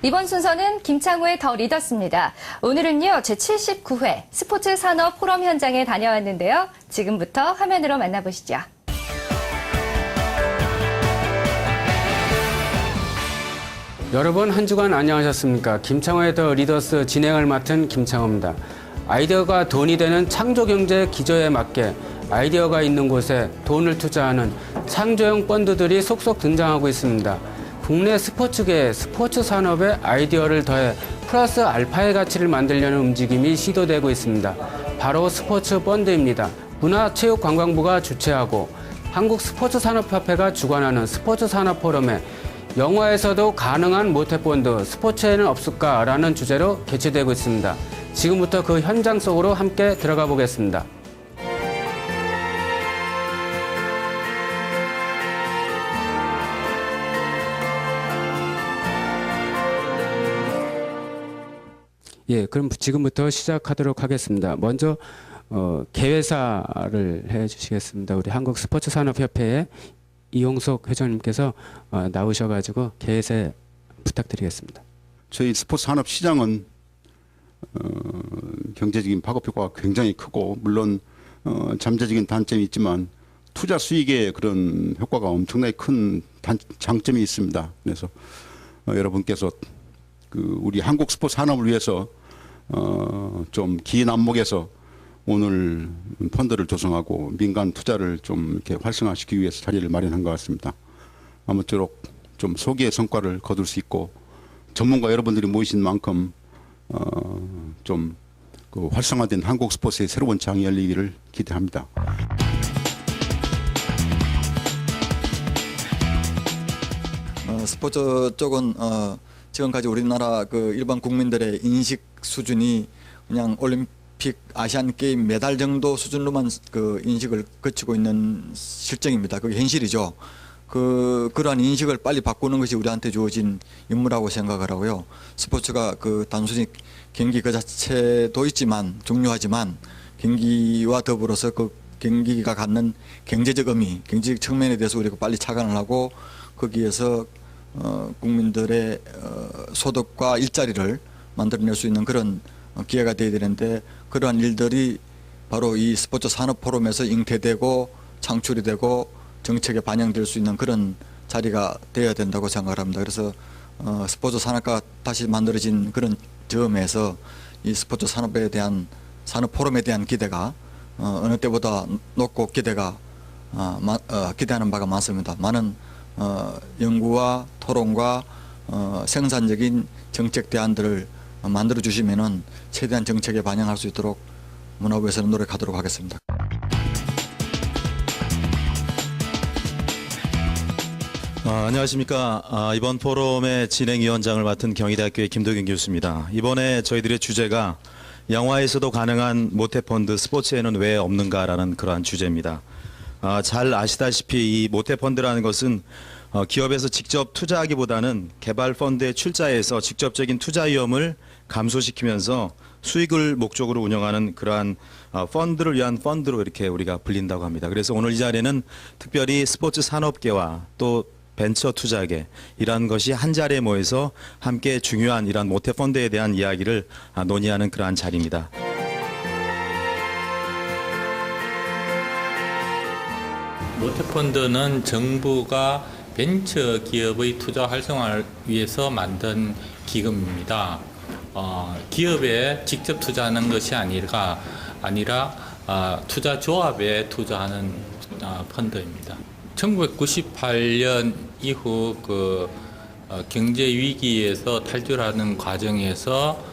이번 순서는 김창호의 더 리더스입니다. 오늘은요, 제79회 스포츠 산업 포럼 현장에 다녀왔는데요. 지금부터 화면으로 만나보시죠. 여러분 한 주간 안녕하셨습니까? 김창호의 더 리더스 진행을 맡은 김창호입니다. 아이디어가 돈이 되는 창조경제 기조에 맞게 아이디어가 있는 곳에 돈을 투자하는 창조형 펀드들이 속속 등장하고 있습니다. 국내 스포츠계, 스포츠 산업에 아이디어를 더해 플러스 알파의 가치를 만들려는 움직임이 시도되고 있습니다. 바로 스포츠 펀드입니다. 문화체육관광부가 주최하고 한국스포츠산업협회가 주관하는 스포츠 산업 포럼에 영화에서도 가능한 모태펀드, 스포츠에는 없을까라는 주제로 개최되고 있습니다. 지금부터 그 현장 속으로 함께 들어가 보겠습니다. 예, 그럼 지금부터 시작하도록 하겠습니다. 먼저 개회사를 해주시겠습니다. 우리 한국스포츠산업협회의 이용석 회장님께서 나오셔가지고 개회사 부탁드리겠습니다. 저희 스포츠 산업 시장은 경제적인 파급 효과가 굉장히 크고 물론 잠재적인 단점이 있지만 투자 수익의 그런 효과가 엄청나게 큰 장점이 있습니다. 그래서 여러분께서 우리 한국 스포츠 산업을 위해서 좀 긴 안목에서 오늘 펀드를 조성하고 민간 투자를 좀 이렇게 활성화시키기 위해서 자리를 마련한 것 같습니다. 아무쪼록 좀 소기의 성과를 거둘 수 있고 전문가 여러분들이 모이신 만큼 좀 활성화된 한국 스포츠의 새로운 장이 열리기를 기대합니다. 스포츠 쪽은 지금까지 우리나라 일반 국민들의 인식 수준이 그냥 올림픽 아시안 게임 메달 정도 수준으로만 인식을 거치고 있는 실정입니다. 그게 현실이죠. 그러한 인식을 빨리 바꾸는 것이 우리한테 주어진 임무라고 생각을 하고요. 스포츠가 단순히 경기 그 자체도 있지만 중요하지만 경기와 더불어서 그 경기가 갖는 경제적 의미, 경제적 측면에 대해서 우리가 빨리 착안을 하고 거기에서 국민들의 소득과 일자리를 만들어낼 수 있는 그런 기회가 되어야 되는데 그러한 일들이 바로 이 스포츠 산업 포럼에서 잉태되고 창출이 되고 정책에 반영될 수 있는 그런 자리가 되어야 된다고 생각을 합니다. 그래서 스포츠 산업과 다시 만들어진 그런 점에서 이 스포츠 산업에 대한 산업 포럼에 대한 기대가 어느 때보다 높고 기대하는 바가 많습니다. 많은 연구와 토론과 생산적인 정책 대안들을 만들어 주시면은 최대한 정책에 반영할 수 있도록 문화부에서는 노력하도록 하겠습니다. 안녕하십니까. 이번 포럼의 진행위원장을 맡은 경희대학교의 김도균 교수입니다. 이번에 저희들의 주제가 영화에서도 가능한 모태펀드 스포츠에는 왜 없는가라는 그러한 주제입니다. 잘 아시다시피 이 모태펀드라는 것은 기업에서 직접 투자하기보다는 개발 펀드의 출자에서 직접적인 투자 위험을 감소시키면서 수익을 목적으로 운영하는 그러한 펀드를 위한 펀드로 이렇게 우리가 불린다고 합니다. 그래서 오늘 이 자리에는 특별히 스포츠 산업계와 또 벤처 투자계 이러한 것이 한 자리에 모여서 함께 중요한 이러한 모태펀드에 대한 이야기를 논의하는 그러한 자리입니다. 모태펀드는 정부가 벤처 기업의 투자 활성화를 위해서 만든 기금입니다. 기업에 직접 투자하는 것이 아니라 투자 조합에 투자하는 펀드입니다. 1998년 이후 경제 위기에서 탈출하는 과정에서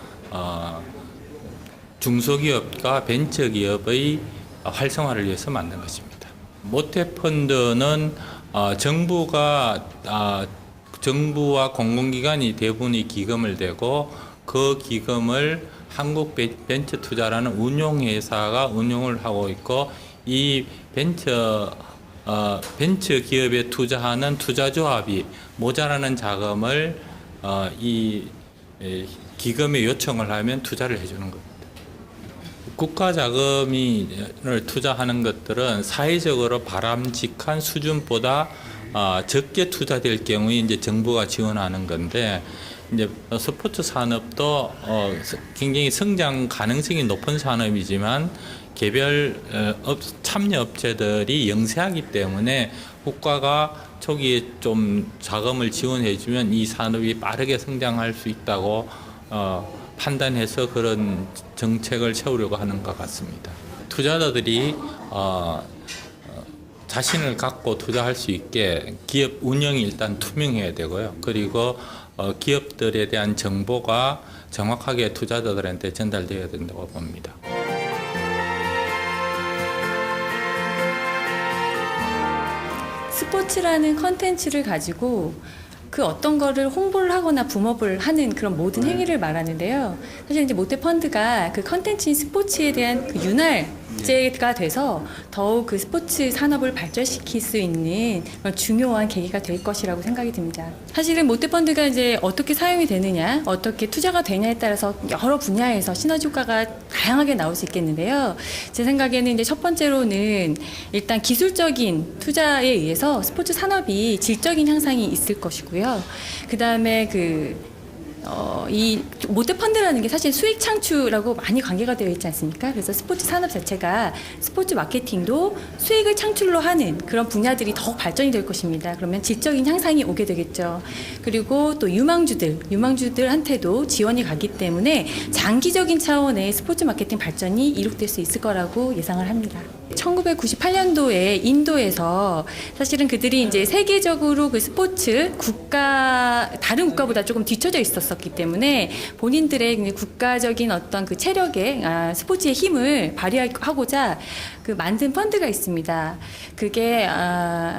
중소기업과 벤처기업의 활성화를 위해서 만든 것입니다. 모태펀드는 정부와 공공기관이 대부분이 기금을 대고 그 기금을 한국 벤처 투자라는 운용회사가 운용을 하고 있고 이 벤처 기업에 투자하는 투자조합이 모자라는 자금을 이 기금에 요청을 하면 투자를 해주는 겁니다. 국가 자금을 투자하는 것들은 사회적으로 바람직한 수준보다 적게 투자될 경우에 이제 정부가 지원하는 건데 이제 스포츠 산업도 굉장히 성장 가능성이 높은 산업이지만 개별 참여 업체들이 영세하기 때문에 국가가 초기에 좀 자금을 지원해주면 이 산업이 빠르게 성장할 수 있다고 판단해서 그런 정책을 세우려고 하는 것 같습니다. 투자자들이 자신을 갖고 투자할 수 있게 기업 운영이 일단 투명해야 되고요. 그리고 기업들에 대한 정보가 정확하게 투자자들한테 전달되어야 된다고 봅니다. 스포츠라는 컨텐츠를 가지고 그 어떤 거를 홍보를 하거나 붐업을 하는 그런 모든 행위를 말하는데요. 사실 이제 모태펀드가 그 컨텐츠인 스포츠에 대한 그 윤활제가 돼서 더욱 그 스포츠 산업을 발전시킬 수 있는 그런 중요한 계기가 될 것이라고 생각이 듭니다. 사실은 모태펀드가 이제 어떻게 사용이 되느냐, 어떻게 투자가 되냐에 따라서 여러 분야에서 시너지 효과가 다양하게 나올 수 있겠는데요. 제 생각에는 이제 첫 번째로는 일단 기술적인 투자에 의해서 스포츠 산업이 질적인 향상이 있을 것이고요. 그 다음에 이 모태펀드라는 게 사실 수익 창출하고 많이 관계가 되어 있지 않습니까? 그래서 스포츠 산업 자체가 스포츠 마케팅도 수익을 창출로 하는 그런 분야들이 더욱 발전이 될 것입니다. 그러면 질적인 향상이 오게 되겠죠. 그리고 또 유망주들한테도 지원이 가기 때문에 장기적인 차원의 스포츠 마케팅 발전이 이룩될 수 있을 거라고 예상을 합니다. 1998년도에 인도에서 사실은 그들이 이제 세계적으로 그 스포츠 다른 국가보다 조금 뒤처져 있었기 때문에 본인들의 국가적인 어떤 그 체력에 스포츠의 힘을 발휘하고자 그 만든 펀드가 있습니다. 그게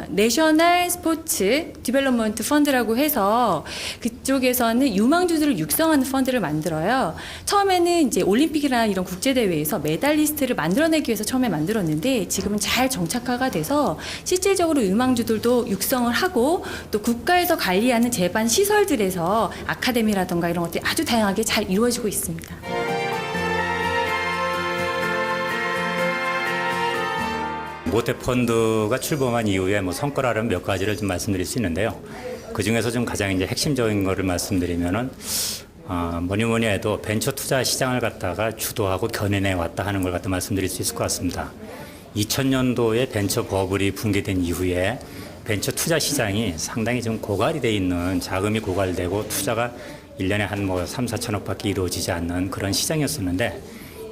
내셔널 스포츠 디벨롭먼트 펀드라고 해서 그쪽에서는 유망주들을 육성하는 펀드를 만들어요. 처음에는 이제 올림픽이나 이런 국제 대회에서 메달리스트를 만들어내기 위해서 처음에 만들었는데 지금은 잘 정착화가 돼서 실질적으로 유망주들도 육성을 하고 또 국가에서 관리하는 제반 시설들에서 아카데미라든가 이런 것들이 아주 다양하게 잘 이루어지고 있습니다. 모태펀드가 출범한 이후에 성과라는 몇 가지를 좀 말씀드릴 수 있는데요. 그 중에서 좀 가장 이제 핵심적인 거를 말씀드리면은 뭐니 해도 벤처 투자 시장을 갖다가 주도하고 견인해 왔다 하는 걸 갖다 말씀드릴 수 있을 것 같습니다. 2000년도에 벤처 버블이 붕괴된 이후에 벤처 투자 시장이 상당히 좀 고갈이 돼 있는 자금이 고갈되고 투자가 1년에 한 3, 4천억밖에 이루어지지 않는 그런 시장이었었는데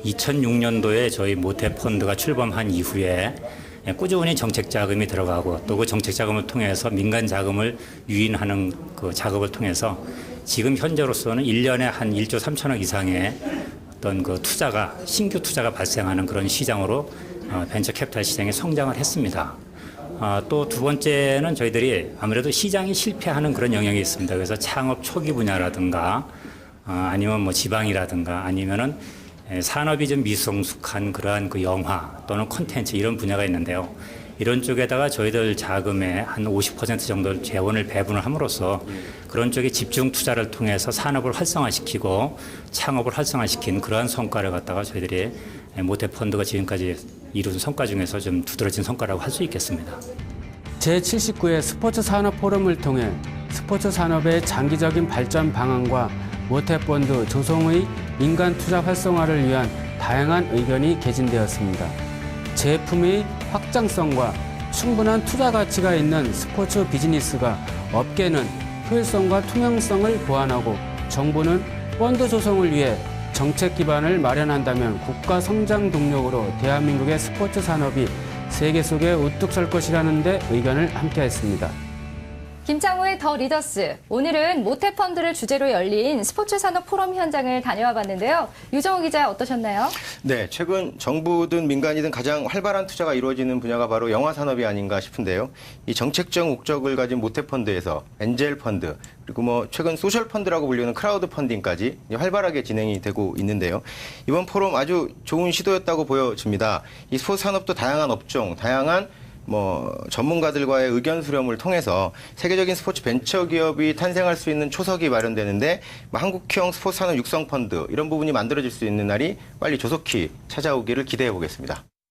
2006년도에 저희 모태펀드가 출범한 이후에 꾸준히 정책 자금이 들어가고 또 그 정책 자금을 통해서 민간 자금을 유인하는 그 작업을 통해서 지금 현재로서는 1년에 한 1조 3천억 이상의 어떤 그 신규 투자가 발생하는 그런 시장으로 벤처 캐피탈 시장이 성장을 했습니다. 또 두 번째는 저희들이 아무래도 시장이 실패하는 그런 영역이 있습니다. 그래서 창업 초기 분야라든가 아니면 지방이라든가 아니면은 산업이 좀 미성숙한 그러한 그 영화 또는 콘텐츠 이런 분야가 있는데요. 이런 쪽에다가 저희들 자금의 한 50% 정도 재원을 배분을 함으로써 그런 쪽에 집중 투자를 통해서 산업을 활성화시키고 창업을 활성화시킨 그러한 성과를 갖다가 저희들이 모태펀드가 지금까지 이룬 성과 중에서 좀 두드러진 성과라고 할 수 있겠습니다. 제79회 스포츠 산업 포럼을 통해 스포츠 산업의 장기적인 발전 방안과 모태펀드 조성의 민간 투자 활성화를 위한 다양한 의견이 개진되었습니다. 제품의 확장성과 충분한 투자 가치가 있는 스포츠 비즈니스가 업계는 효율성과 투명성을 보완하고 정부는 펀드 조성을 위해 정책 기반을 마련한다면 국가 성장 동력으로 대한민국의 스포츠 산업이 세계 속에 우뚝 설 것이라는 데 의견을 함께했습니다. 김창호의 더 리더스. 오늘은 모태펀드를 주제로 열린 스포츠 산업 포럼 현장을 다녀와 봤는데요. 유정우 기자 어떠셨나요? 네, 최근 정부든 민간이든 가장 활발한 투자가 이루어지는 분야가 바로 영화 산업이 아닌가 싶은데요. 이 정책적 목적을 가진 모태펀드에서 엔젤 펀드, 그리고 최근 소셜 펀드라고 불리는 크라우드 펀딩까지 활발하게 진행이 되고 있는데요. 이번 포럼 아주 좋은 시도였다고 보여집니다. 이 스포츠 산업도 다양한 업종, 다양한 전문가들과의 의견 수렴을 통해서 세계적인 스포츠 벤처 기업이 탄생할 수 있는 초석이 마련되는데 한국형 스포츠 산업 육성 펀드 이런 부분이 만들어질 수 있는 날이 빨리 조속히 찾아오기를 기대해 보겠습니다.